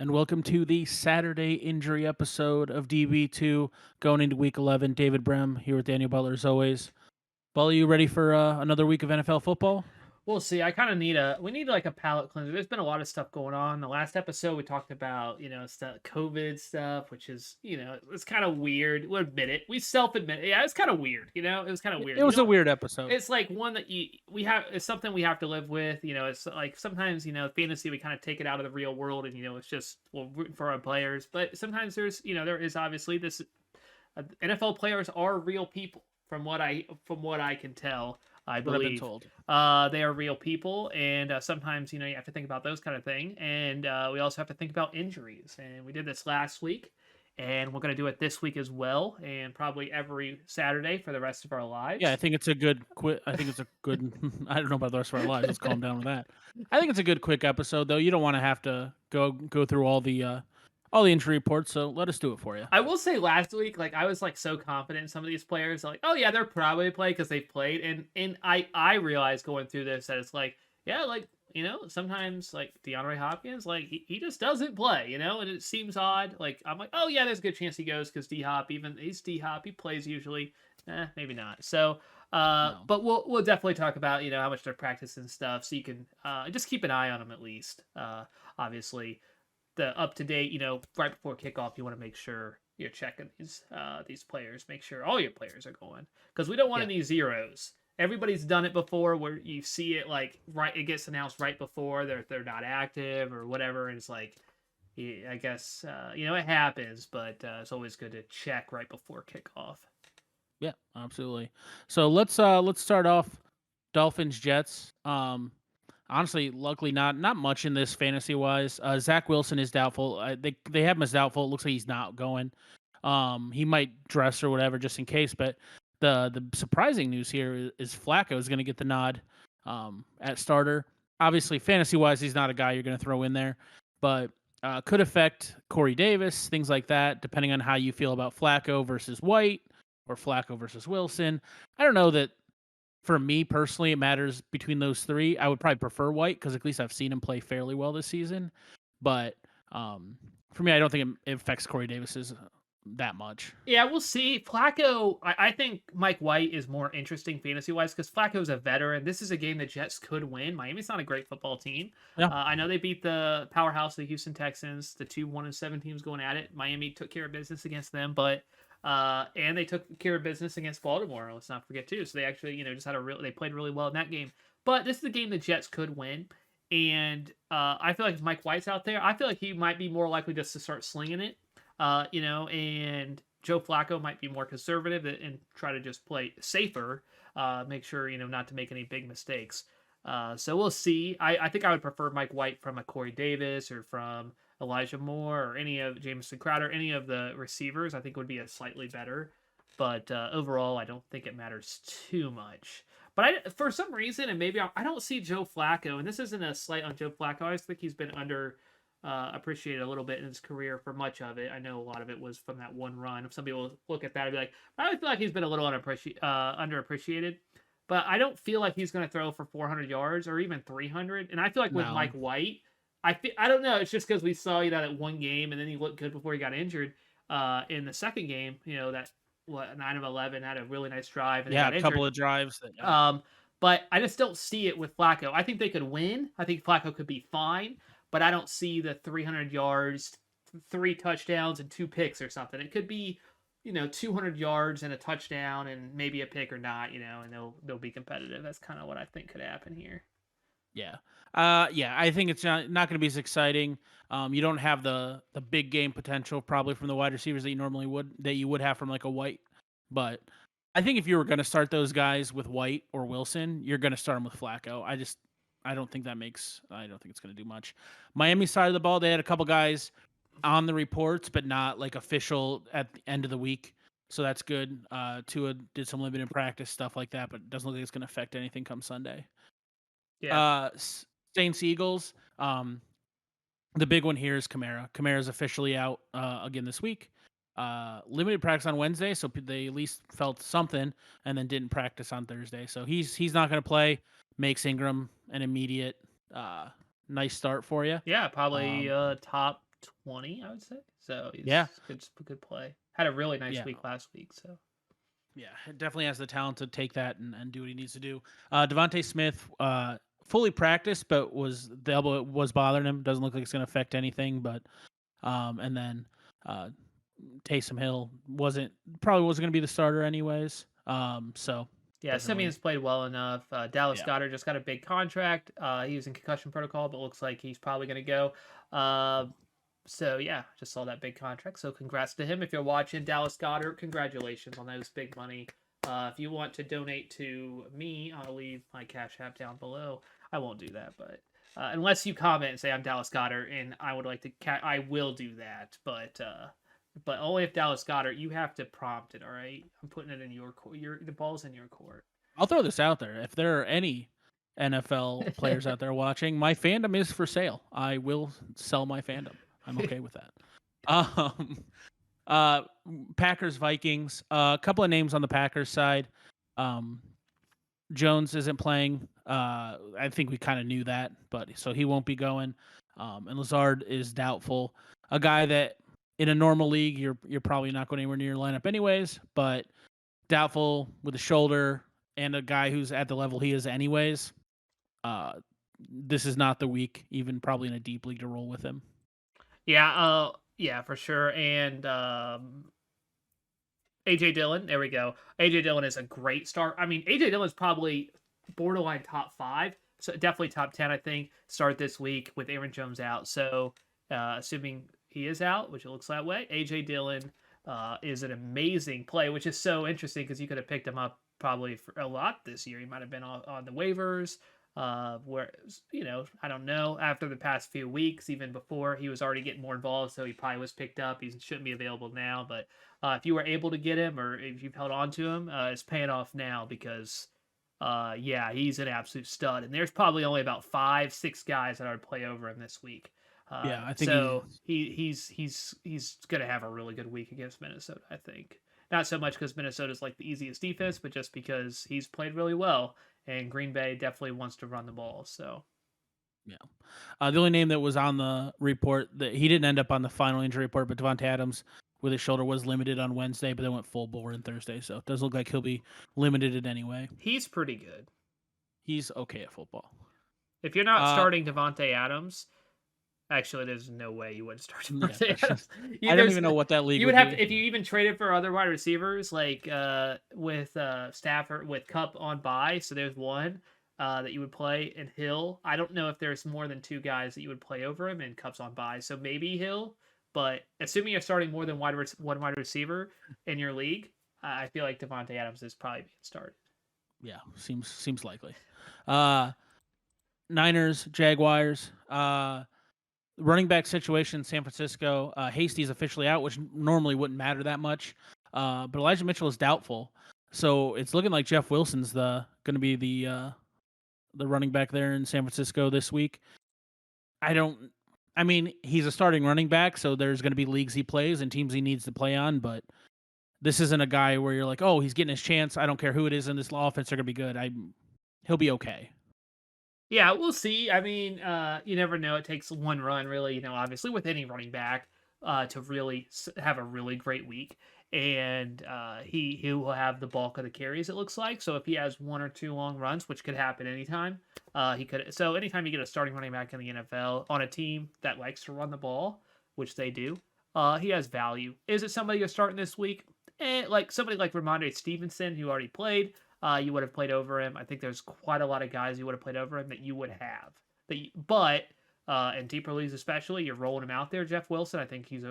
and welcome to the Saturday injury episode of DB2 going into week 11. David Brem here with Daniel Butler as always. Butler, you ready for another week of NFL football? We'll see. I kind of need like a palate cleanser. There's been a lot of stuff going on. The last episode we talked about, stuff, COVID stuff, which is, it's kind of weird. We'll admit it. We self-admit it. Yeah, it's kind of weird. It was kind of weird. It was a weird episode. It's like one that we have. It's something we have to live with. It's like sometimes fantasy we kind of take it out of the real world, and it's just rooting for our players. But sometimes there is obviously this NFL players are real people from what I can tell. I What I've been believe told. they are real people, and sometimes you have to think about those kind of thing, and we also have to think about injuries. And we did this last week, and we're going to do it this week as well, and probably every Saturday for the rest of our Yeah, I lives. think it's a good I think it's a good. I don't know about the rest of our lives. Let's calm down with that. I think it's a good quick episode though. You don't want to have to go through all the injury reports, so let us do it for you. I will say last week, like I was like so confident in some of these players, like, oh yeah, they're probably play because they've played, and I realized going through this that it's like, yeah, like sometimes like DeAndre Hopkins, like he just doesn't play, and it seems odd. Like I'm like, oh yeah, there's a good chance he goes because D Hop, even he's D Hop, he plays usually, maybe not. So, No. but we'll definitely talk about how much they're practicing stuff, so you can just keep an eye on them at least. Obviously the up to date, right before kickoff, you want to make sure you're checking these players. Make sure all your players are going because we don't want Yeah. any zeros. Everybody's done it before where you see it like right, it gets announced right before they're not active or whatever, and it's like, yeah, I guess it happens, but it's always good to check right before kickoff. Yeah, absolutely. So let's start off Dolphins Jets. Honestly, luckily not much in this fantasy wise. Zach Wilson is doubtful. They have him as doubtful. It looks like he's not going. He might dress or whatever just in case. But the surprising news here is Flacco is going to get the nod at starter. Obviously, fantasy wise, he's not a guy you're going to throw in there, but could affect Corey Davis, things like that, depending on how you feel about Flacco versus White or Flacco versus Wilson. I don't know that for me personally, it matters between those three. I would probably prefer White because at least I've seen him play fairly well this season. But for me, I don't think it affects Corey Davis's that much. Yeah, we'll see. Flacco, I think Mike White is more interesting fantasy wise because Flacco's a veteran. This is a game the Jets could win. Miami's not a great football team. Yeah, I know they beat the powerhouse, the Houston Texans, the two 1-7 teams going at it. Miami took care of business against them, but and they took care of business against Baltimore. Let's not forget too. So they actually, just had they played really well in that game. But this is the game the Jets could win. And I feel like if Mike White's out there, I feel like he might be more likely just to start slinging it. And Joe Flacco might be more conservative and try to just play safer, make sure, not to make any big mistakes. So we'll see. I think I would prefer Mike White from a Corey Davis or from Elijah Moore or any of Jameson Crowder, any of the receivers, I think would be a slightly better. But overall, I don't think it matters too much. But for some reason, and maybe I don't see Joe Flacco, and this isn't a slight on Joe Flacco. I just think he's been appreciated a little bit in his career for much of it. I know a lot of it was from that one run. If some people look at that and be like, I feel like he's been a little underappreciated. But I don't feel like he's going to throw for 400 yards or even 300. And I feel like with no, Mike White, I don't know. It's just because we saw that one game and then he looked good before he got injured. In the second game, that 9 of 11 had a really nice drive and yeah, got a injured. couple of drives. That, yeah. But I just don't see it with Flacco. I think they could win. I think Flacco could be fine, but I don't see the 300 yards, 3 touchdowns, and 2 picks or something. It could be, 200 yards and a touchdown and maybe a pick or not, and they'll be competitive. That's kind of what I think could happen here. Yeah. Yeah, I think it's not going to be as exciting. You don't have the big game potential probably from the wide receivers that you would have from like a White. But I think if you were going to start those guys with White or Wilson, you're going to start them with Flacco. I don't think I don't think it's going to do much. Miami side of the ball, they had a couple guys on the reports, but not like official at the end of the week. So that's good. Tua did some limited practice, stuff like that, but it doesn't look like it's going to affect anything come Sunday. Yeah. Uh, Saints Eagles. The big one here is Kamara. Kamara's officially out again this week. Limited practice on Wednesday, so they at least felt something, and then didn't practice on Thursday. So he's not going to play. Makes Ingram an immediate nice start for you. Yeah, probably top 20, I would say. So Yeah, he's good play. Had a really nice yeah, week last week. So yeah. It definitely has the talent to take that and do what he needs to do. Devontae Smith fully practiced, but the elbow was bothering him. Doesn't look like it's going to affect anything. But and then uh, Taysom Hill probably wasn't going to be the starter anyways. So yeah, doesn't really. Simeon's played well enough. Dallas Yeah. Goddard just got a big contract. He was in concussion protocol, but looks like he's probably going to go. Uh, so yeah, just saw that big contract. So congrats to him. If you're watching Dallas Goddard, congratulations on those big money. If you want to donate to me, I'll leave my Cash App down below. I won't do that, but unless you comment and say I'm Dallas Goddard, and I would like to, I will do that. But only if Dallas Goddard. You have to prompt it. All right, I'm putting it in your court. The ball's in your court. I'll throw this out there. If there are any NFL players out there watching, my fandom is for sale. I will sell my fandom. I'm okay with that. Um, uh, Packers Vikings. A couple of names on the Packers side. Um, Jones isn't playing. I think we kind of knew that, but so he won't be going. And Lazard is doubtful. A guy that in a normal league you're probably not going anywhere near your lineup anyways, but doubtful with a shoulder and a guy who's at the level he is anyways. Uh, this is not the week, even probably in a deep league, to roll with him. Yeah, for sure. And AJ Dillon, there we go. AJ Dillon is a great start. I mean, AJ Dillon is probably borderline top 5, so definitely top 10, I think. Start this week with Aaron Jones out. So, assuming he is out, which it looks that way, AJ Dillon is an amazing play, which is so interesting because you could have picked him up probably for a lot this year. He might have been on the waivers. Where I don't know. After the past few weeks, even before, he was already getting more involved, so he probably was picked up. He shouldn't be available now, but if you were able to get him, or if you've held on to him, it's paying off now because, yeah, he's an absolute stud. And there's probably only about 5, 6 guys that I would play over him this week. Yeah, I think So he's gonna have a really good week against Minnesota, I think. Not so much because Minnesota's like the easiest defense, but just because he's played really well, and Green Bay definitely wants to run the ball. So yeah. The only name that was on the report that he didn't end up on the final injury report, but Devontae Adams with his shoulder was limited on Wednesday, but then went full bore on Thursday. So it does look like he'll be limited in any way. he's pretty good. He's okay at football. If you're not Uh, starting Devontae Adams, actually, there's no way you would start yeah, Devontae Adams. I don't even know what that league You would would have be. to, if you even traded for other wide receivers, like with Stafford with Cup on bye. So there's one that you would play, and Hill. I don't know if there's more than 2 guys that you would play over him, and Cup's on bye. So maybe Hill. But assuming you're starting more than one wide receiver in your league, I feel like Devontae Adams is probably being started. Yeah, seems likely. Uh, Niners, Jaguars. Running back situation in San Francisco. Hasty's officially out, which normally wouldn't matter that much. But Elijah Mitchell is doubtful, so it's looking like Jeff Wilson's going to be the running back there in San Francisco this week. I mean, he's a starting running back, so there's going to be leagues he plays and teams he needs to play on, but this isn't a guy where you're like, oh, he's getting his chance. I don't care who it is in this offense; they're going to be good. He'll be okay. Yeah, we'll see. I mean, you never know. It takes one run, really. Obviously, with any running back, to really have a really great week, and he will have the bulk of the carries. It looks like. So if he has 1 or 2 long runs, which could happen anytime, he could. So anytime you get a starting running back in the NFL on a team that likes to run the ball, which they do, he has value. Is it somebody you're starting this week? Like somebody like Ramondre Stevenson, who already played. You would have played over him. I think there's quite a lot of guys you would have played over him that you would have. But in deeper leagues especially, you're rolling him out there. Jeff Wilson, I think he's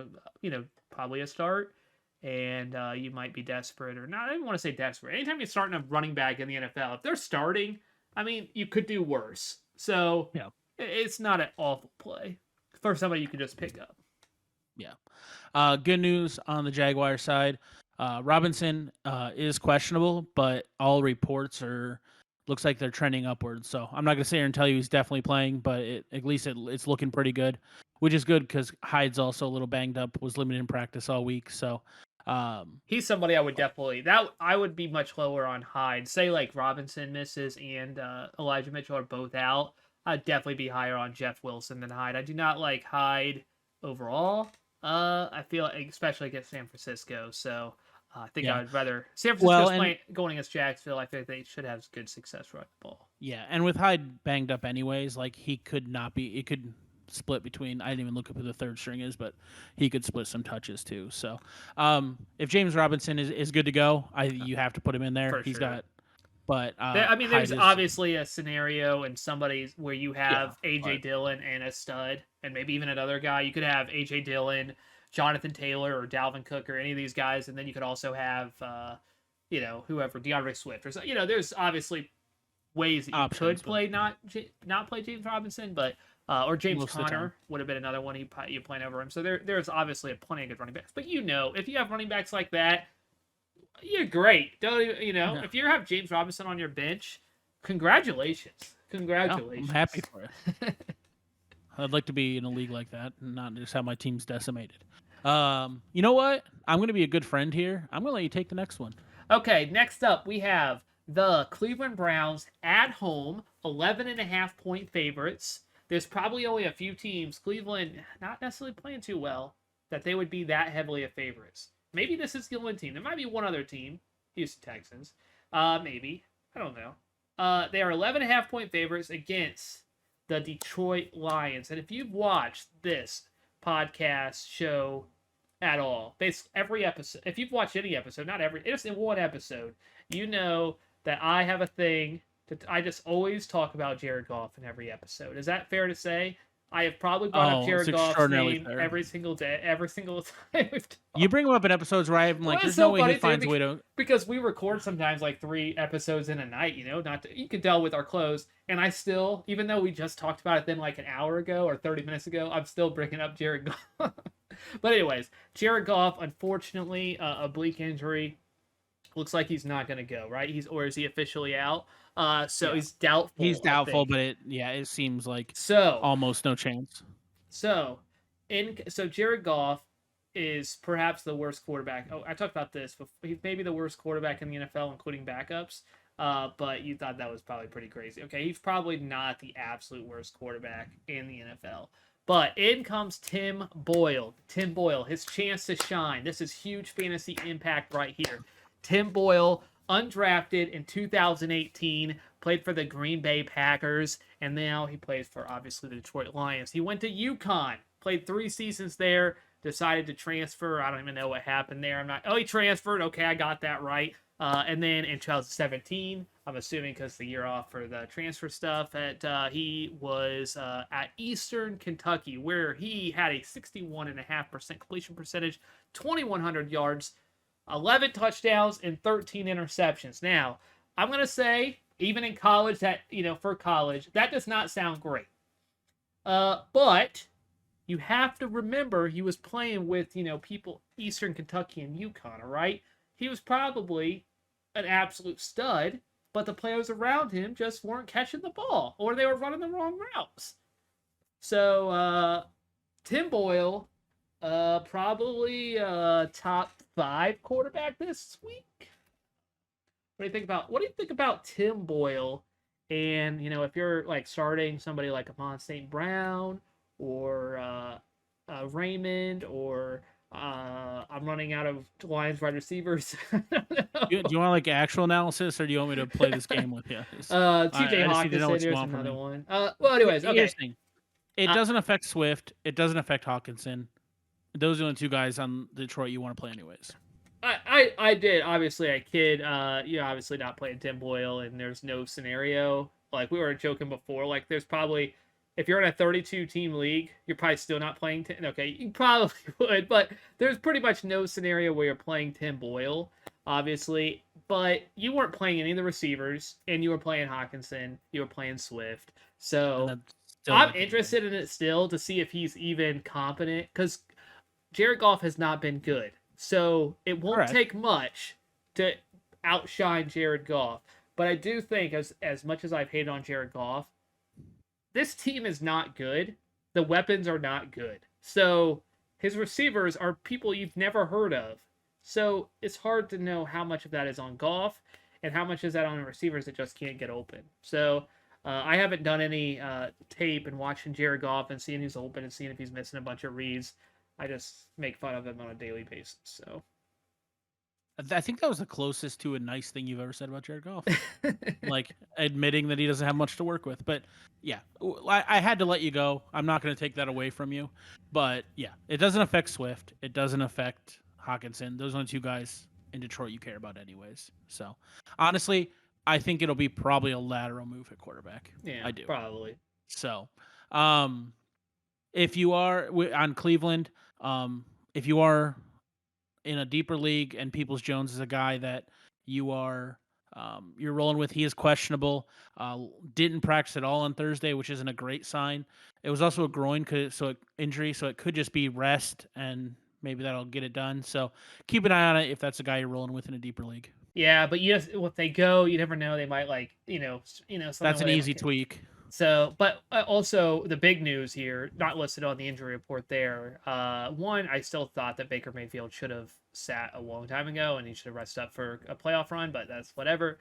probably a start, and you might be desperate or not. I don't want to say desperate. Anytime you're starting a running back in the NFL, if they're starting, I mean, you could do worse. So Yeah. it's not an awful play for somebody you can just pick up. Yeah. Good news on the Jaguar side. Robinson is questionable, but all reports looks like they're trending upwards. So I'm not going to sit here and tell you he's definitely playing, but at least it's looking pretty good, which is good because Hyde's also a little banged up, was limited in practice all week. So he's somebody I would definitely I would be much lower on Hyde. Say like Robinson misses and Elijah Mitchell are both out. I'd definitely be higher on Jeff Wilson than Hyde. I do not like Hyde overall. I feel like, especially against San Francisco. So I think I Yeah. would rather San Well, Francisco's and playing going against Jacksonville. I think they should have good success running the ball. yeah, and with Hyde banged up anyways, like he could not be. It could split between. I didn't even look up who the third string is, but he could split some touches too. So, if James Robinson is good to go, you have to put him in there. For He's sure. got, but I mean, Hyde there's is obviously a scenario and somebody's where you yeah, have AJ but Dillon and a stud, and maybe even another guy. You could have AJ Dillon, Jonathan Taylor, or Dalvin Cook, or any of these guys, and then you could also have, whoever DeAndre Swift, or so. There's obviously ways that you options, could but play not play James Robinson, but or James most of the time, Conner would have been another one you playing over him. So there's obviously plenty of good running backs. But if you have running backs like that, you're great. Don't yeah, if you have James Robinson on your bench, congratulations, yeah, I'm happy congratulations. for it. I'd like to be in a league like that and not just have my teams decimated. You know what? I'm going to be a good friend here. I'm going to let you take the next one. Okay, next up we have the Cleveland Browns at home, 11.5 point favorites. There's probably only a few teams, Cleveland not necessarily playing too well, that they would be that heavily a favorites. Maybe this is the only team. There might be one other team, Houston Texans. Maybe. I don't know. They are 11.5 point favorites against the Detroit Lions. And if you've watched this podcast show at all, basically every episode, if you've watched any episode, not every, just in one episode, you know that I have a thing that I just always talk about Jared Goff in every episode. Is that fair to say? I have probably brought up Oh, it's Jared Goff's extraordinarily name fair. every single day, every single time we've You talked. bring him up in episodes where I'm Well, like, it's there's no so way he funny too finds a way to. because we record sometimes like 3 episodes in a night. Not to, you can tell with our clothes, and I still, even though we just talked about it then like an hour ago or 30 minutes ago, I'm still bringing up Jared Goff. But anyways, Jared Goff, unfortunately, a bleak injury. Looks like he's not going to go, right? Or is he officially out? So Yeah, he's doubtful, he's I doubtful, think. but it seems like So almost no chance. So, Jared Goff is perhaps the worst quarterback. Oh, I talked about this. But he's maybe the worst quarterback in the NFL, including backups. But you thought that was probably pretty crazy. Okay, he's probably not the absolute worst quarterback in the NFL. But in comes Tim Boyle. Tim Boyle, his chance to shine. This is huge fantasy impact right here. Tim Boyle, undrafted in 2018, played for the Green Bay Packers, and now he plays for obviously the Detroit Lions. He went to UConn, played 3 seasons there, decided to transfer. I don't even know what happened there. he transferred. Okay, I got that right. And then in 2017, I'm assuming because the year off for the transfer stuff, that he was at Eastern Kentucky, where he had a 61.5% completion percentage, 2,100 yards, 11 touchdowns, and 13 interceptions. Now, I'm going to say, even in college, for college, that does not sound great. But you have to remember he was playing with, people, Eastern Kentucky and UConn, all right? He was probably an absolute stud, but the players around him just weren't catching the ball, or they were running the wrong routes. So, Tim Boyle, probably top 5 quarterback this week. What do you think about Tim Boyle? And if you're like starting somebody like Amon St. Brown or Raymond, or I'm running out of Lions wide receivers. I don't Do you want like actual analysis, or do you want me to play this game with you? TJ I just need to know Hawkinson, what you there's want from another me. one. Well, anyways, Here's okay. the thing. It Uh, doesn't affect Swift. It doesn't affect Hawkinson. Those are the only two guys on Detroit you want to play anyways. I did. Obviously, I kid. You're obviously not playing Tim Boyle, and there's no scenario. Like we were joking before. Like there's probably, if you're in a 32 team league, you're probably still not playing Tim. Okay, you probably would, but there's pretty much no scenario where you're playing Tim Boyle, obviously. But you weren't playing any of the receivers, and you were playing Hawkinson. You were playing Swift. And So that's still I'm not gonna win. interested in it still to see if he's even competent, because Jared Goff has not been good. So it won't Correct. take much to outshine Jared Goff. But I do think, as much as I've hated on Jared Goff, this team is not good. The weapons are not good. So his receivers are people you've never heard of. So it's hard to know how much of that is on Goff and how much is that on the receivers that just can't get open. So I haven't done any tape and watching Jared Goff and seeing who's open and seeing if he's missing a bunch of reads. I just make fun of him on a daily basis. So I think that was the closest to a nice thing you've ever said about Jared Goff. Like admitting that he doesn't have much to work with. But yeah, I had to let you go. I'm not going to take that away from you. But yeah, it doesn't affect Swift. It doesn't affect Hawkinson. Those are the two guys in Detroit you care about, anyways. So honestly, I think it'll be probably a lateral move at quarterback. yeah, I do. probably. So, if you are on Cleveland, if you are in a deeper league and Peoples Jones is a guy that you are you're rolling with, he is questionable. Didn't practice at all on Thursday, which isn't a great sign. It was also a groin injury, so it could just be rest, and maybe that'll get it done. So keep an eye on it if that's a guy you're rolling with in a deeper league. Yeah, but yes, if they go, you never know. They might something That's an where easy tweak. So, but also the big news here, not listed on the injury report there. One, I still thought that Baker Mayfield should have sat a long time ago and he should have rested up for a playoff run, but that's whatever.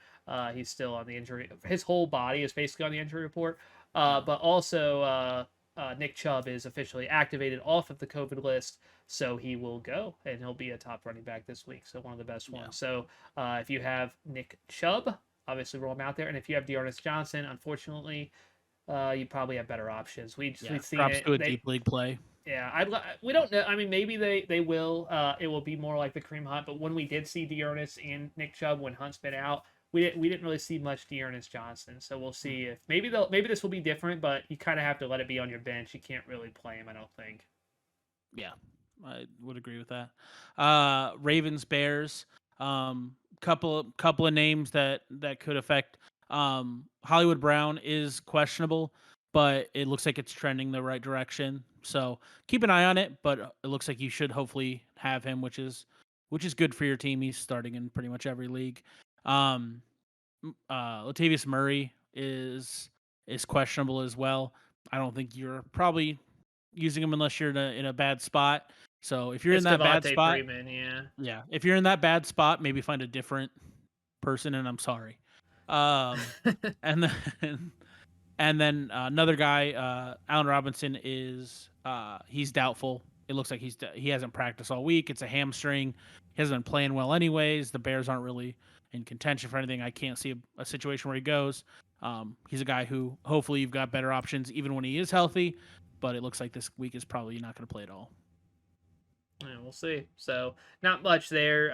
He's still on the injury. His whole body is basically on the injury report. But also, Nick Chubb is officially activated off of the COVID list, so he will go and he'll be a top running back this week. So one of the best ones. So if you have Nick Chubb, obviously roll him out there, and if you have Dearness Johnson, unfortunately you probably have better options. We've seen Props it. to a deep league play. Yeah, we don't know. I mean, maybe they will. It will be more like the Kareem Hunt. But when we did see Dearness and Nick Chubb when Hunt's been out, we didn't really see much Dearness Johnson. So we'll see if maybe this will be different. But you kind of have to let it be on your bench. You can't really play him, I don't think. Yeah, I would agree with that. Ravens, Bears. Couple of names that could affect. Hollywood Brown is questionable, but it looks like it's trending the right direction. So keep an eye on it. But it looks like you should hopefully have him, which is good for your team. He's starting in pretty much every league. Latavius Murray is questionable as well. I don't think you're probably using him unless you're in a bad spot. So if you're in It's that bad Devontae spot, Freeman, yeah. yeah, if you're in that bad spot, maybe find a different person. And I'm sorry. And then another guy, Allen Robinson is he's doubtful. It looks like he hasn't practiced all week. It's a hamstring. He hasn't been playing well anyways. The Bears aren't really in contention for anything. I can't see a situation where he goes. He's a guy who hopefully you've got better options even when he is healthy, but it looks like this week is probably not going to play at all. Yeah, we'll see. So not much there.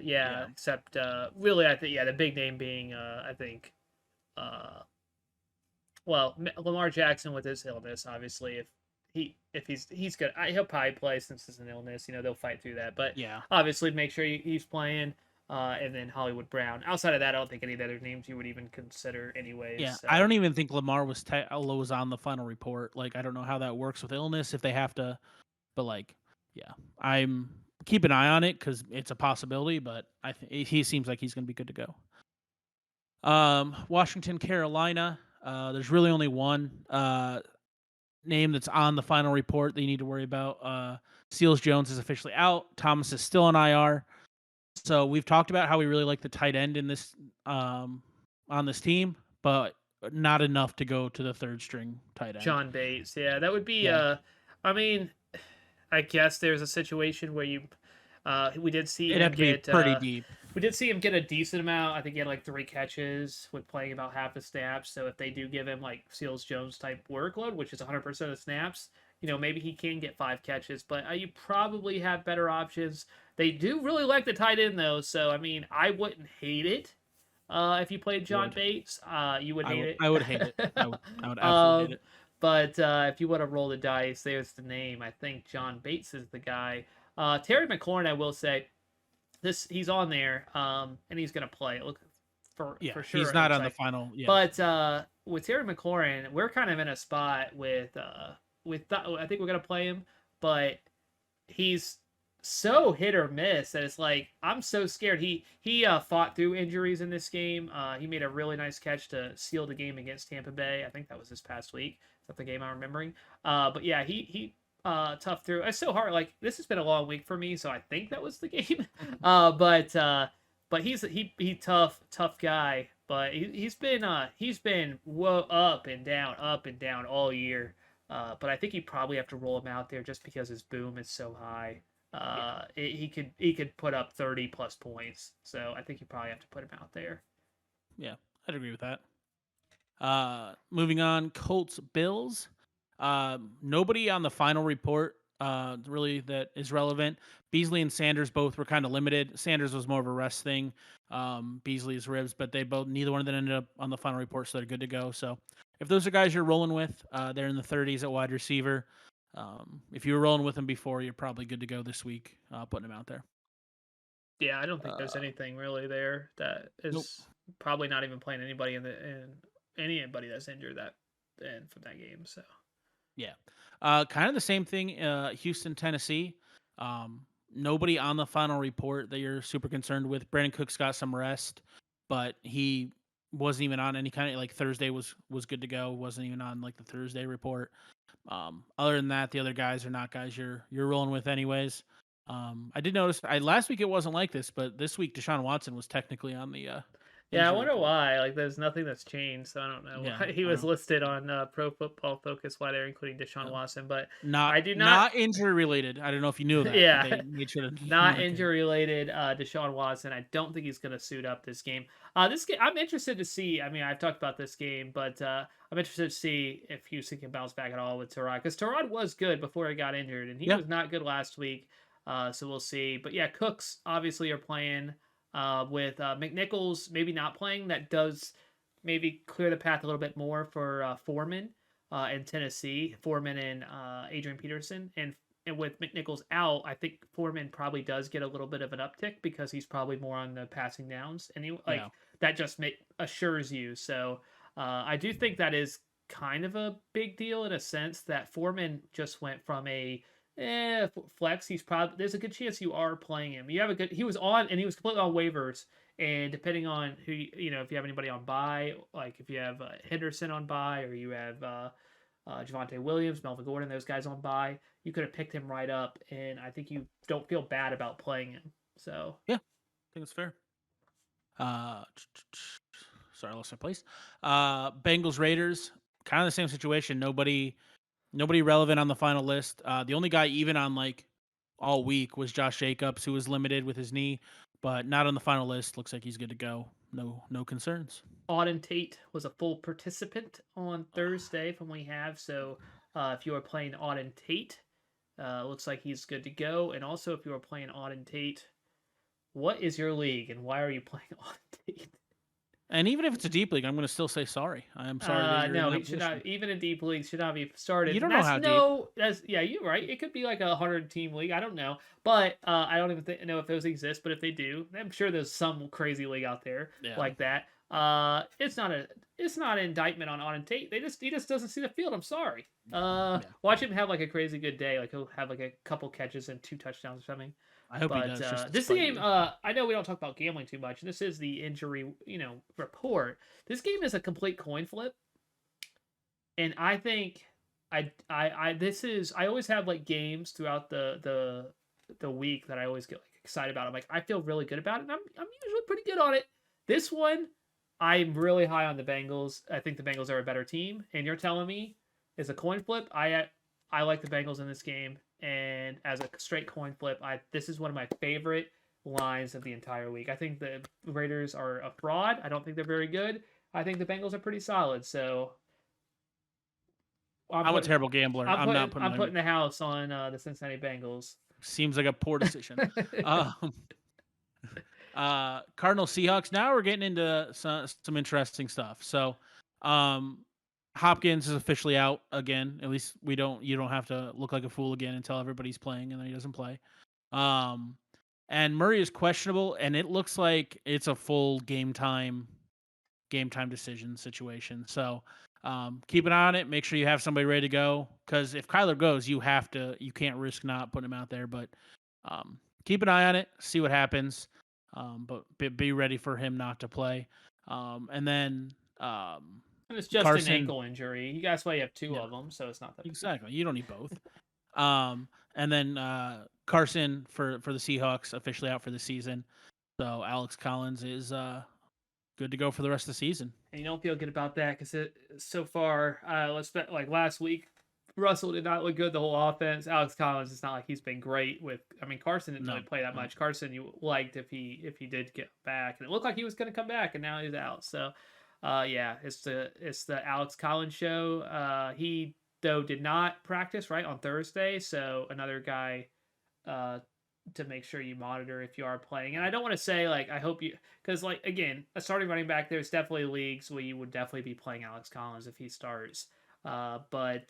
Yeah. Except really, I think the big name being I think well, Lamar Jackson with his illness, obviously, if he's good, he'll probably play since it's an illness. They'll fight through that. But Yeah. obviously, make sure he's playing. And then Hollywood Brown. Outside of that, I don't think any of the other names you would even consider, anyways. Yeah, So. I don't even think Lamar was on the final report. Like, I don't know how that works with illness if they have to, but like, yeah, I'm keep an eye on it because it's a possibility. But I think he seems like he's going to be good to go. Washington, Carolina. There's really only one name that's on the final report that you need to worry about. Seals Jones is officially out. Thomas is still on IR. So we've talked about how we really like the tight end in this on this team, but not enough to go to the third string tight end. John Bates, yeah, that would be. Yeah. I mean, I guess there's a situation where we did see It'd him have to be get pretty deep. We did see him get a decent amount. I think he had like 3 catches with playing about half the snaps. So if they do give him like Seals Jones type workload, which is 100% of snaps, maybe he can get 5 catches. But you probably have better options. They do really like the tight end though, so I mean, I wouldn't hate it. If you played John Bates, you would hate it. I would hate it. I would absolutely hate it. But if you want to roll the dice, there's the name. I think John Bates is the guy. Terry McLaurin, I will say, he's on there, and he's gonna play. Look for sure. He's not on the final. Yeah. But with Terry McLaurin, we're kind of in a spot with I think we're gonna play him, but he's so hit or miss that it's like I'm so scared. He fought through injuries in this game. He made a really nice catch to seal the game against Tampa Bay. I think that was this past week. That's the game I'm remembering. But yeah, he tough through. It's so hard. Like this has been a long week for me, so I think that was the game. But he's he tough guy. But he's been up and down all year. But I think you probably have to roll him out there just because his boom is so high. Yeah, He could put up 30 plus points. So I think you probably have to put him out there. yeah, I'd agree with that. Moving on, Colts Bills. Nobody on the final report really that is relevant. Beasley and Sanders both were kind of limited. Sanders was more of a rest thing. Beasley's ribs, but neither one of them ended up on the final report, so they're good to go. So if those are guys you're rolling with, they're in the 30s at wide receiver. If you were rolling with them before, you're probably good to go this week, putting them out there. Yeah, I don't think there's Uh, anything really there that nope. is probably not even playing anybody in anybody that's injured that in from that game. So Yeah. Kind of the same thing, Houston, Tennessee. Nobody on the final report that you're super concerned with. Brandon Cooks got some rest, but he wasn't even on any kind of like Thursday was good to go. Wasn't even on like the Thursday report. Other than that, the other guys are not guys you're rolling with anyways. I did notice last week it wasn't like this, but this week Deshaun Watson was technically on the yeah, I injury wonder report. why. Like, there's nothing that's changed, so I don't know Yeah, why he I was don't listed on Pro Football Focus. Why they're including Deshaun know. Watson, but Not I do not. not injury related. I don't know if you knew that, but Yeah, they made sure to not mark it. injury related. Deshaun Watson. I don't think he's going to suit up this game. This game, I'm interested to see. I mean, I've talked about this game, but I'm interested to see if Houston can bounce back at all with Terod, because Terod was good before he got injured, and he Yeah, was not good last week. So we'll see. But yeah, Cooks obviously are playing with McNichols maybe not playing. That does maybe clear the path a little bit more for Foreman in Tennessee. Foreman and Adrian Peterson, and with McNichols out, I think Foreman probably does get a little bit of an uptick because he's probably more on the passing downs, and yeah, that just assures you. So I do think that is kind of a big deal in a sense that Foreman just went from a flex. He's probably there's a good chance you are playing him. You have a good he was on and he was completely on waivers. And depending on who if you have anybody on buy, like if you have Henderson on buy or you have Javonte Williams, Melvin Gordon, those guys on buy, you could have picked him right up, and I think you don't feel bad about playing him. So yeah. I think it's fair. Uh, sorry, I lost my place. Bengals Raiders, kind of the same situation. Nobody relevant on the final list. The only guy even on like all week was Josh Jacobs, who was limited with his knee, but not on the final list. Looks like he's good to go. No concerns. Auden Tate was a full participant on Thursday from we have. So if you are playing Auden Tate, looks like he's good to go. And also, if you are playing Auden Tate, what is your league and why are you playing Auden Tate? And even if it's a deep league, I'm going to still say sorry. I am sorry that you're in No, that he should position. not. Even in deep leagues, should not be You started. don't know how deep. That's yeah, you're right. It could be like 100 team league. I don't know, but I don't even know if those exist. But if they do, I'm sure there's some crazy league out there Yeah. like that. It's not an indictment on Auden Tate. He just doesn't see the field. I'm sorry. Yeah. Watch him have like a crazy good day. Like he'll have like a couple catches and 2 touchdowns or something. I hope he But does just to this spite game, you. I know we don't talk about gambling too much. This is the injury, report. This game is a complete coin flip, and I think I always have like games throughout the week that I always get like excited about. I'm like I feel really good about it, and I'm usually pretty good on it. This one, I'm really high on the Bengals. I think the Bengals are a better team, and you're telling me it's a coin flip. I like the Bengals in this game, and as a straight coin flip, this is one of my favorite lines of the entire week. I think the Raiders are a fraud. I don't think they're very good. I think the Bengals are pretty solid. So I'm I'm a putting terrible gambler. I'm not putting I'm my. putting the house on the Cincinnati Bengals. Seems like a poor decision. Um, Cardinal Seahawks. Now we're getting into some interesting stuff. So, Hopkins is officially out again. At least you don't have to look like a fool again and tell everybody's playing and then he doesn't play. Um, and Murray is questionable, and it looks like it's a full game time decision situation. So, keep an eye on it. Make sure you have somebody ready to go. Because if Kyler goes, you can't risk not putting him out there. But keep an eye on it. See what happens. But be ready for him not to play. And then And it's just an Carson. ankle injury. You guys why you have two Yeah, of them, so it's not that big. exactly. You don't need both. And then Carson for the Seahawks officially out for the season. So Alex Collins is good to go for the rest of the season. And you don't feel good about that because so far, like last week, Russell did not look good. The whole offense. Alex Collins, it's not like he's been great with. I mean, Carson didn't really No, play that no. much. Carson, you liked if he did get back, and it looked like he was going to come back, and now he's out. So, yeah, it's the Alex Collins show. He though did not practice right on Thursday, so another guy uh, to make sure you monitor if you are playing. And I don't want to say like I hope you because like again a starting running back there's definitely leagues where you would definitely be playing Alex Collins if he starts. But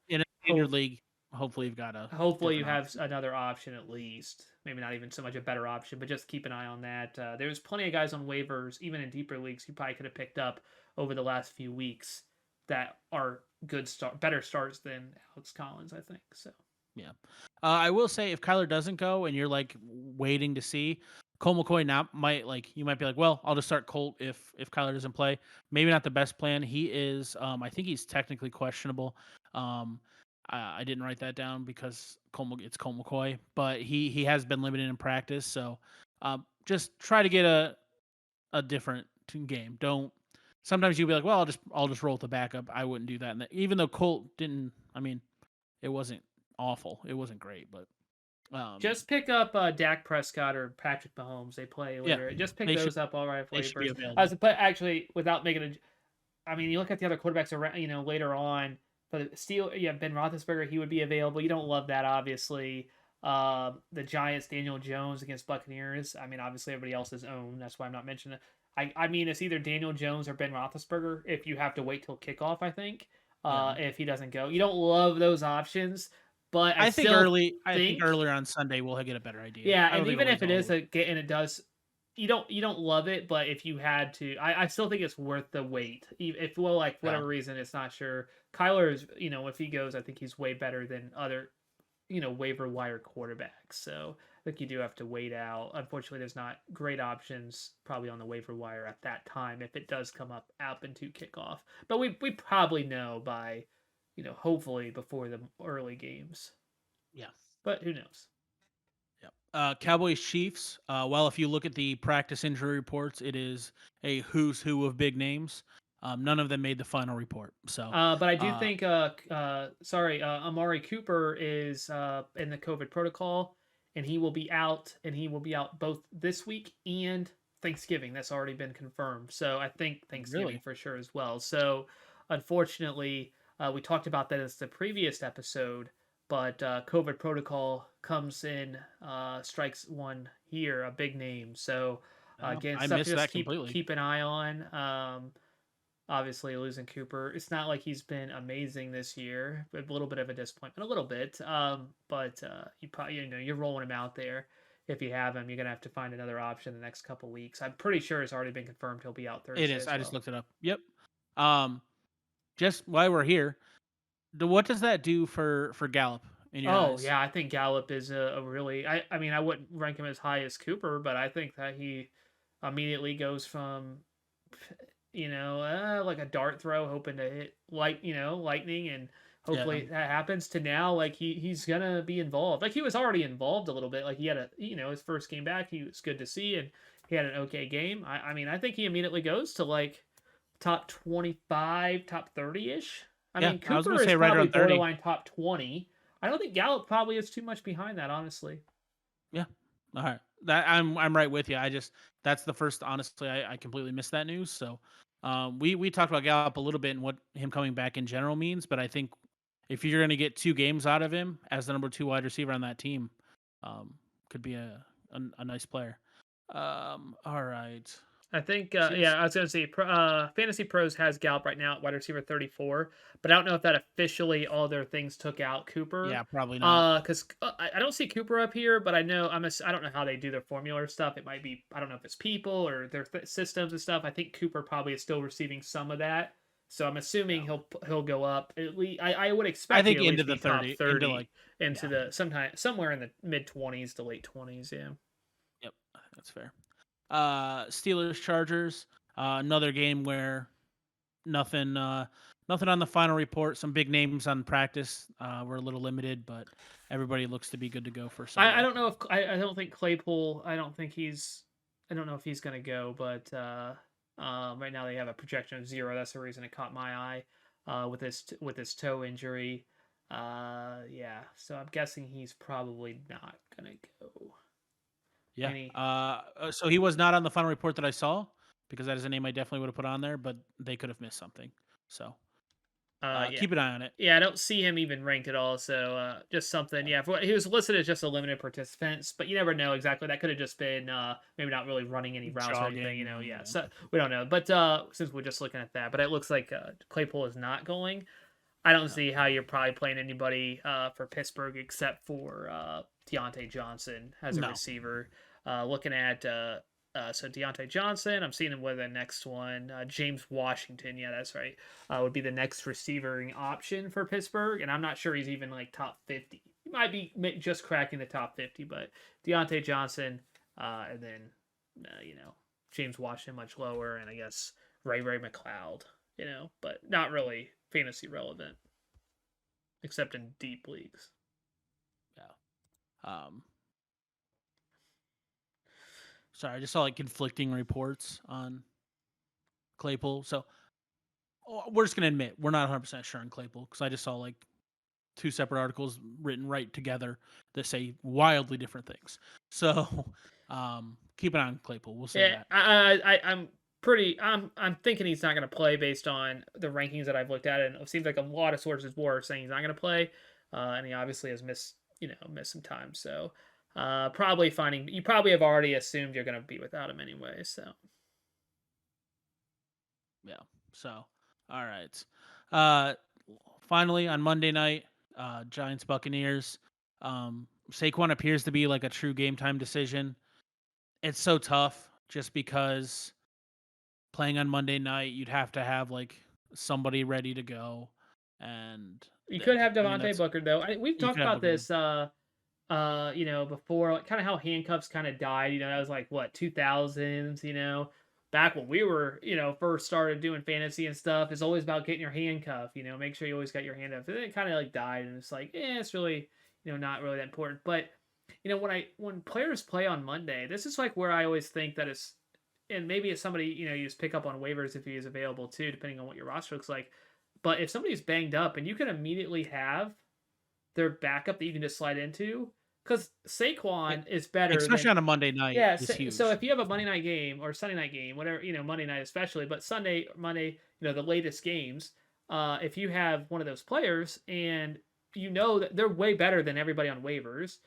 In a standard hope league, hopefully you've got a hopefully you different have option. another option at least. Maybe not even so much a better option, but just keep an eye on that. There's plenty of guys on waivers, even in deeper leagues, you probably could have picked up over the last few weeks that are better starts than Alex Collins. I think so. Yeah. I will say if Kyler doesn't go and you're like waiting to see, Cole McCoy not might like you might be like, well, I'll just start Colt if Kyler doesn't play. Maybe not the best plan. He is I think he's technically questionable. Um I didn't write that down because it's Cole McCoy, but he has been limited in practice. So just try to get a different game. Don't sometimes you'll be like, well, I'll just roll with the backup. I wouldn't do that. And even though Colt didn't, I mean, it wasn't awful. It wasn't great, but Just pick up Dak Prescott or Patrick Mahomes. They play yeah, later. Just pick they should those up all right they should be waivers. available. But actually, without making a, I mean, you look at the other quarterbacks around. Later on, but still, yeah, Ben Roethlisberger, he would be available. You don't love that, obviously. The Giants, Daniel Jones against Buccaneers. I mean, obviously everybody else is owned. That's why I'm not mentioning it. I mean, it's either Daniel Jones or Ben Roethlisberger. If you have to wait till kickoff, I think. Yeah. If he doesn't go, you don't love those options. But I I think still early I think think earlier on Sunday we'll get a better idea. yeah, I don't and think even we'll if wait it all the is way. and it does, you don't love it, but if you had to, I still think it's worth the wait. If well, like Yeah. whatever reason, it's not sure. Kyler is, if he goes, I think he's way better than other, waiver wire quarterbacks. So I think you do have to wait out. Unfortunately, there's not great options probably on the waiver wire at that time if it does come up into kickoff. But we probably know by, hopefully before the early games. Yeah. But who knows? Yeah. Cowboys Chiefs. Well, if you look at the practice injury reports, it is a who's who of big names. None of them made the final report. So, But I do uh, think, Amari Cooper is in the COVID protocol, and he will be out, and he will be out both this week and Thanksgiving. That's already been confirmed. So I think Thanksgiving really, for sure as well. So unfortunately, we talked about that as the previous episode, but COVID protocol comes in, strikes one here, a big name. So again, I stuff to missed just that completely. keep an eye on. Obviously losing Cooper. It's not like he's been amazing this year. A little bit of a disappointment, a little bit. But you probably you're rolling him out there. If you have him, you're gonna have to find another option the next couple weeks. I'm pretty sure it's already been confirmed he'll be out It Thursday is. as I just well. looked it up. Yep. Um, just while we're here, what does that do for Gallup in your Oh eyes? yeah, I think Gallup is a really. I mean I wouldn't rank him as high as Cooper, but I think that he immediately goes from like a dart throw, hoping to hit lightning, and Yeah. hopefully that happens. To now, like he's gonna be involved. Like he was already involved a little bit. Like he had his first game back, he was good to see, and he had an okay game. I mean, I think he immediately goes to like top 25, top 30 ish. I Yeah. mean, I was gonna Cooper is say right probably around 30. borderline top 20. I don't think Gallup probably is too much behind that, honestly. Yeah. All right. That I'm right with you. I just that's the first. Honestly, I completely missed that news. So, we talked about Gallup a little bit and what him coming back in general means, but I think if you're going to get 2 games out of him as the number 2 wide receiver on that team, um, could be a nice player. All right. I think, Seems yeah, I was going to say, Fantasy Pros has Gallup right now at wide receiver 34, but I don't know if that officially all their things took out Cooper. yeah, probably not. Because I don't see Cooper up here, but I know I don't know how they do their formula stuff. It might be I don't know if it's people or their systems and stuff. I think Cooper probably is still receiving some of that, so I'm assuming Yeah. he'll go up at least. I would I expect he think at into least the be top 30 into like 30 into yeah. the sometime somewhere in the mid 20s to late 20s. Yeah. Yep. I think that's fair. Steelers Chargers, another game where nothing nothing on the final report. Some big names on practice. We're a little limited, but everybody looks to be good to go for I Sunday. don't know if I don't think Claypool. I don't know if he's gonna go, but Right now they have a projection of 0. That's the reason it caught my eye with his toe injury. Yeah, so I'm guessing he's probably not gonna go. Yeah. Any So he was not on the final report that I saw because that is a name I definitely would have put on there, but they could have missed something. So Yeah. keep an eye on it. Yeah, I don't see him even ranked at all. So just something. Yeah, he was listed as just a limited participants, but you never know exactly. That could have just been maybe not really running any routes or anything. You know, Jogging. yeah. So we don't know. But since we're just looking at that, but it looks like Claypool is not going. I don't No. see how you're probably playing anybody for Pittsburgh except for Deontay Johnson as a No. receiver. Looking at so Deontay Johnson, I'm seeing him with the next one. James Washington, yeah, that's right. Would be the next receiving option for Pittsburgh, and I'm not sure he's even like top 50. He might be just cracking the top 50, but Deontay Johnson, and then James Washington much lower, and I guess Ray McLeod, but not really fantasy relevant, except in deep leagues. Yeah. Sorry, I just saw like conflicting reports on Claypool. So we're just gonna admit we're not 100% sure on Claypool because I just saw like 2 separate articles written right together that say wildly different things. So keep an eye on Claypool. We'll say Yeah, that. I'm thinking he's not going to play based on the rankings that I've looked at, and it seems like a lot of sources were saying he's not going to play, and he obviously has missed some time. So you probably have already assumed you're going to be without him anyway. So Yeah. So all right. Uh, finally on Monday night, Giants Buccaneers. Saquon appears to be like a true game time decision. It's so tough just because playing on Monday night, you'd have to have like somebody ready to go, and you could have I mean Devontae that's Booker though. We've you talked could have about Booker. this. Before, like, kind of how handcuffs kind of died. That was like what 2000s. Back when we were, first started doing fantasy and stuff. It's always about getting your handcuff. Make sure you always got your handcuff. And then it kind of like died, and it's like, it's really, not really that important. But when players play on Monday, this is like where I always think that it's, and maybe it's somebody you just pick up on waivers if he is available too, depending on what your roster looks like. But if somebody's banged up and you can immediately have their backup that you can just slide into, because E- Saquon is better Especially than, on a Monday night yeah. is So huge. if you have a Monday night game or Sunday night game, whatever, Monday night especially, but Sunday, Monday, the latest games, if you have one of those players and that they're way better than everybody on waivers,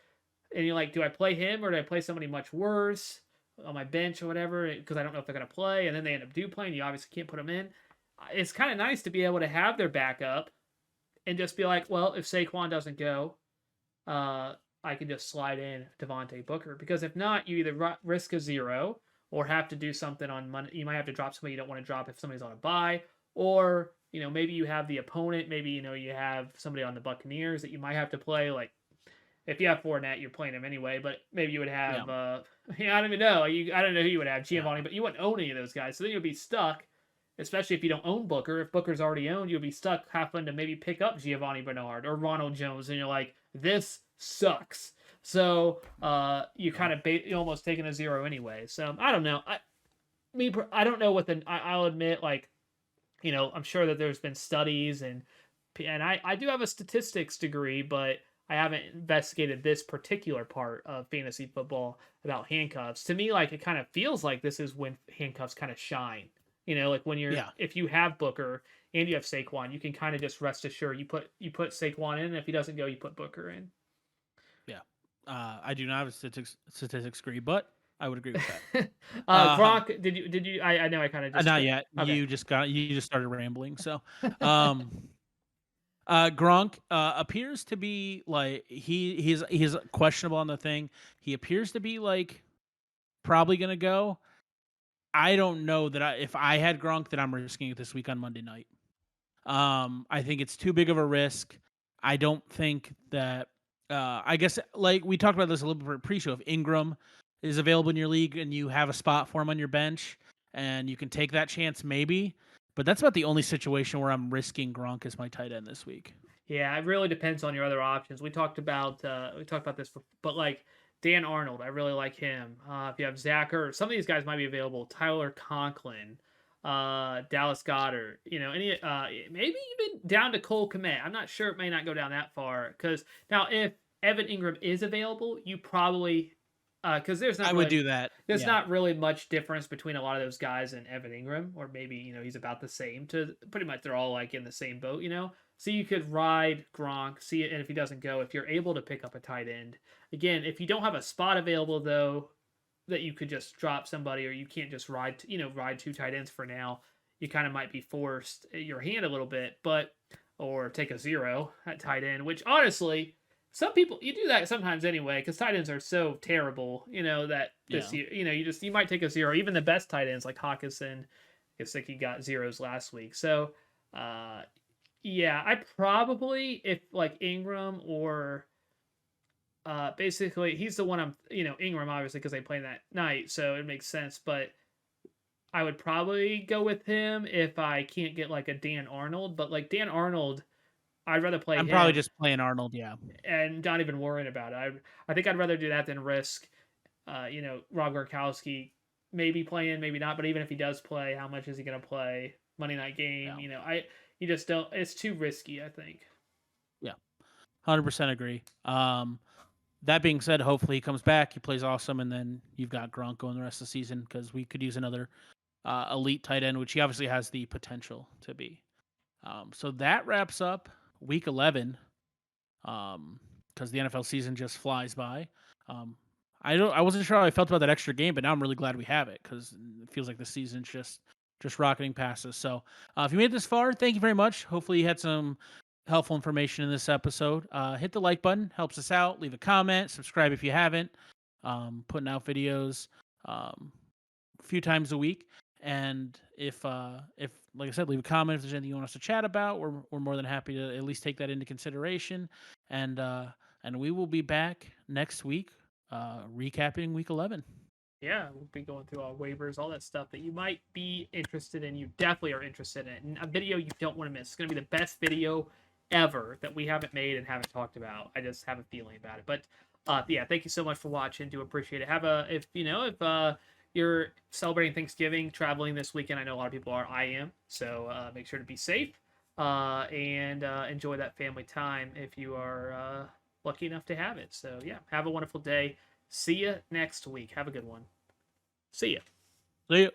and you're like, do I play him or do I play somebody much worse on my bench or whatever? Because I don't know if they're gonna play, and then they end up playing. You obviously can't put them in. It's kind of nice to be able to have their backup and just be like, well, if Saquon doesn't go, I can just slide in Devontae Booker, because if not, you either risk a 0 or have to do something on Monday. You might have to drop somebody you don't want to drop if somebody's on a bye, or maybe you have the opponent. Maybe you have somebody on the Buccaneers that you might have to play. Like if you have Fournette, you're playing him anyway. But maybe you would Yeah, have I don't even know. I don't know who you would have, yeah, Giovanni, but you wouldn't own any of those guys. So then you'd be stuck. Especially if you don't own Booker. If Booker's already owned, you'll be stuck having to maybe pick up Giovanni Bernard or Ronald Jones, and you're like, this sucks. So you yeah, kind of you almost taking a 0 anyway. So I don't know. I don't know what I'll admit, like, I'm sure that there's been studies, and I do have a statistics degree, but I haven't investigated this particular part of fantasy football about handcuffs. To me, like, it kind of feels like this is when handcuffs kind of shine. Like when yeah, if you have Booker and you have Saquon, you can kind of just rest assured you put Saquon in, and if he doesn't go, you put Booker in. yeah. I do not have a statistics degree, but I would agree with that. Gronk, did you? I know I kind of just Not yet. okay. You just started rambling. So, um, Gronk appears to be like he's questionable on the thing. He appears to be like probably gonna go. I don't know that if I had Gronk that I'm risking it this week on Monday night. I think it's too big of a risk. I don't think that. I guess like we talked about this a little bit pre-show. If Ingram is available in your league and you have a spot for him on your bench, and you can take that chance, maybe. But that's about the only situation where I'm risking Gronk as my tight end this week. Yeah, it really depends on your other options. We talked about this, but like Dan Arnold, I really like him. If you have Zach, or some of these guys might be available. Tyler Conklin, Dallas Goddard, any maybe even down to Cole Kmet. I'm not sure, it may not go down that far because now if Evan Ingram is available, you probably because I would do that. there's Yeah. not really much difference between a lot of those guys and Evan Ingram, or maybe he's about the same to pretty much they're all like in the same boat. So you could ride Gronk, see it, and if he doesn't go, if you're able to pick up a tight end, again, if you don't have a spot available though, that you could just drop somebody, or you can't just ride two tight ends for now, you kind of might be forced your hand a little bit, but or take a zero at tight end, which honestly, some people you do that sometimes anyway because tight ends are so terrible, that this Yeah. year, you might take a zero. Even the best tight ends like Hawkinson, Gesicki got zeros last week. So, yeah, I probably if like Ingram or basically he's the one Ingram obviously because they play that night, so it makes sense. But I would probably go with him if I can't get like a Dan Arnold. But like Dan Arnold, I'd rather play I'm probably him just playing Arnold. Yeah. and not even worrying about it. I think I'd rather do that than risk, Rob Gronkowski maybe playing, maybe not. But even if he does play, how much is he going to play? Monday night game. Yeah. You just don't. It's too risky, I think. Yeah. 100% agree. That being said, hopefully he comes back, he plays awesome, and then you've got Gronk going the rest of the season because we could use another elite tight end, which he obviously has the potential to be. So that wraps up week 11 because the NFL season just flies by. Um, I wasn't sure how I felt about that extra game, but now I'm really glad we have it because it feels like the season's just rocketing past us. So if you made it this far, thank you very much. Hopefully you had some helpful information in this episode. Hit the like button, helps us out. Leave a comment, subscribe if you haven't. Putting out videos a few times a week. And if like I said, leave a comment if there's anything you want us to chat about. We're more than happy to at least take that into consideration. And we will be back next week, recapping week 11. Yeah, we'll be going through all waivers, all that stuff that you might be interested in. You definitely are interested in. A video you don't want to miss. It's going to be the best video ever that we haven't made and haven't talked about. I just have a feeling about it. But yeah, thank you so much for watching. Do appreciate it. If you're celebrating Thanksgiving, traveling this weekend, I know a lot of people are. I am. So make sure to be safe and enjoy that family time if you are lucky enough to have it. So yeah, have a wonderful day. See you next week. Have a good one. See ya. See ya.